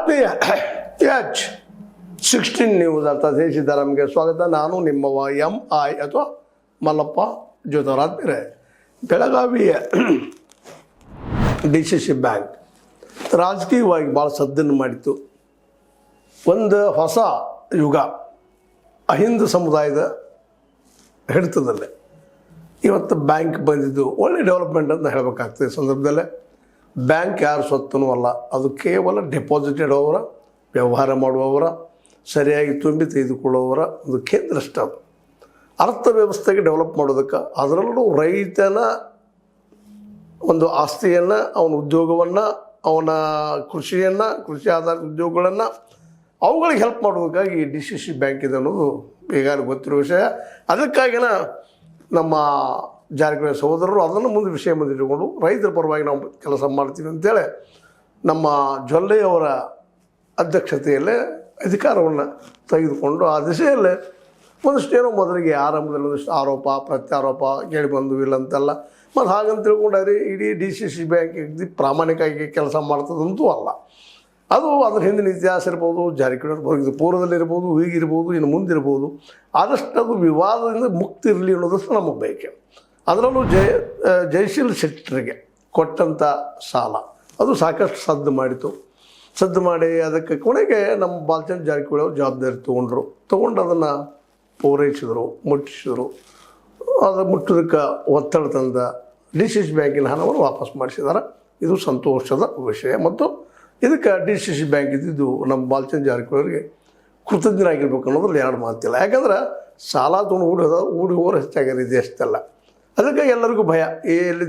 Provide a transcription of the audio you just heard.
ಆತ್ಮೀಯ H16 news ಅರ್ಥ ಸಿದ್ದರಾಮಯ್ಯಗೆ ಸ್ವಾಗತ. ನಾನು ನಿಮ್ಮವ MI ಅಥವಾ ಮಲ್ಲಪ್ಪ ಜ್ಯೋತಿರಾತ್ಮರೆ. ಬೆಳಗಾವಿಯ DCC ಬ್ಯಾಂಕ್ ರಾಜಕೀಯವಾಗಿ ಭಾಳ ಸದ್ದನ್ನು ಮಾಡಿತ್ತು. ಒಂದು ಹೊಸ ಯುಗ ಅಹಿಂದ ಸಮುದಾಯದ ಹಿಡಿತದಲ್ಲೇ ಇವತ್ತು ಬ್ಯಾಂಕ್ ಬಂದಿದ್ದು ಒಳ್ಳೆ ಡೆವಲಪ್ಮೆಂಟ್ ಅಂತ ಹೇಳಬೇಕಾಗ್ತದೆ. ಈ ಸಂದರ್ಭದಲ್ಲೇ ಬ್ಯಾಂಕ್ ಯಾರು ಸ್ವತ್ತನೂ ಅಲ್ಲ, ಅದು ಕೇವಲ ಡೆಪಾಸಿಟ್ ಇಡುವವರ, ವ್ಯವಹಾರ ಮಾಡುವವರ, ಸರಿಯಾಗಿ ತುಂಬಿ ತೆಗೆದುಕೊಳ್ಳುವವರ ಒಂದು ಕೇಂದ್ರ ಅಷ್ಟೇ. ಅದು ಅರ್ಥವ್ಯವಸ್ಥೆಗೆ ಡೆವಲಪ್ ಮಾಡೋದಕ್ಕೆ, ಅದರಲ್ಲೂ ರೈತನ ಒಂದು ಆಸ್ತಿಯನ್ನು, ಅವನ ಉದ್ಯೋಗವನ್ನು, ಅವನ ಕೃಷಿಯನ್ನು, ಕೃಷಿ ಆಧಾರಿತ ಉದ್ಯೋಗಗಳನ್ನು ಅವುಗಳಿಗೆ ಹೆಲ್ಪ್ ಮಾಡೋದಕ್ಕಾಗಿ DCC ಬ್ಯಾಂಕ್ ಇದೆ ಅನ್ನೋದು ಈಗಾಗಲೇ ಗೊತ್ತಿರೋ ವಿಷಯ. ಅದಕ್ಕಾಗಿನ ನಮ್ಮ ಜಾರಕಿಹೊಳಿ ಸಹೋದರರು ಅದನ್ನು ಮುಂದೆ ವಿಷಯ ಮುಂದಿಟ್ಟುಕೊಂಡು ರೈತರ ಪರವಾಗಿ ನಾವು ಕೆಲಸ ಮಾಡ್ತೀವಿ ಅಂತೇಳಿ ನಮ್ಮ ಜೊಲ್ಲೆಯವರ ಅಧ್ಯಕ್ಷತೆಯಲ್ಲೇ ಅಧಿಕಾರವನ್ನು ತೆಗೆದುಕೊಂಡು ಆ ದಿಶೆಯಲ್ಲೇ ಒಂದಿಷ್ಟೇನೋ ಮೊದಲಿಗೆ ಆರಂಭದಲ್ಲಿ ಒಂದಿಷ್ಟು ಆರೋಪ ಪ್ರತ್ಯಾರೋಪ ಕೇಳಿ ಬಂದು ಇಲ್ಲ ಅಂತಲ್ಲ. ಮತ್ತು ಹಾಗಂತ ತಿಳ್ಕೊಂಡ್ರೆ ಇಡೀ DCC ಬ್ಯಾಂಕ್ ಪ್ರಾಮಾಣಿಕವಾಗಿ ಕೆಲಸ ಮಾಡ್ತದಂತೂ ಅಲ್ಲ. ಅದು ಅದ್ರ ಹಿಂದಿನ ಇತಿಹಾಸ ಇರ್ಬೋದು, ಜಾರಕಿಹೊಳಿ ಇದು ಪೂರ್ವದಲ್ಲಿರ್ಬೋದು, ಈಗಿರ್ಬೋದು, ಇನ್ನು ಮುಂದಿರ್ಬೋದು. ಆದಷ್ಟು ಅದು ವಿವಾದದಿಂದ ಮುಕ್ತಿ ಇರಲಿ ಅನ್ನೋದಷ್ಟು ನಮಗೆ ಬಯಕೆ. ಅದರಲ್ಲೂ ಜಯಶೀಲ್ ಶೆಟ್ಟರಿಗೆ ಕೊಟ್ಟಂಥ ಸಾಲ ಅದು ಸಾಕಷ್ಟು ಸದ್ದು ಮಾಡಿತು. ಸದ್ದು ಮಾಡಿ ಅದಕ್ಕೆ ಕೊನೆಗೆ ನಮ್ಮ ಬಾಲಚಂದ್ರ ಜಾರಕಿಹೊಳಿ ಅವರು ಜವಾಬ್ದಾರಿ ತೊಗೊಂಡು ಅದನ್ನು ಪೂರೈಸಿದರು, ಮುಟ್ಟಿಸಿದರು. ಅದು ಮುಟ್ಟೋದಕ್ಕೆ ಒತ್ತಡ ತಂದ DCC ಬ್ಯಾಂಕಿನ ಹಣವನ್ನು ವಾಪಸ್ ಮಾಡಿಸಿದ್ದಾರೆ. ಇದು ಸಂತೋಷದ ವಿಷಯ. ಮತ್ತು ಇದಕ್ಕೆ DCC ಬ್ಯಾಂಕ್ ಇದ್ದಿದ್ದು ನಮ್ಮ ಬಾಲಚಂದ್ರ ಜಾರಕಿಹೊಳಿ ಅವರಿಗೆ ಕೃತಜ್ಞರಾಗಿರ್ಬೇಕು ಅನ್ನೋದ್ರಲ್ಲಿ ಎರಡು ಮಾತಿಲ್ಲ. ಯಾಕಂದ್ರೆ ಸಾಲ ತೊಗೊಂಡು ಊಡಿ ಹೋಗೋರು ಹೆಚ್ಚಾಗ್ಯಾರ ಈ ದೇಶದಲ್ಲ. ಅದಕ್ಕೆ ಎಲ್ಲರಿಗೂ ಭಯ, ಎಲ್ಲಿ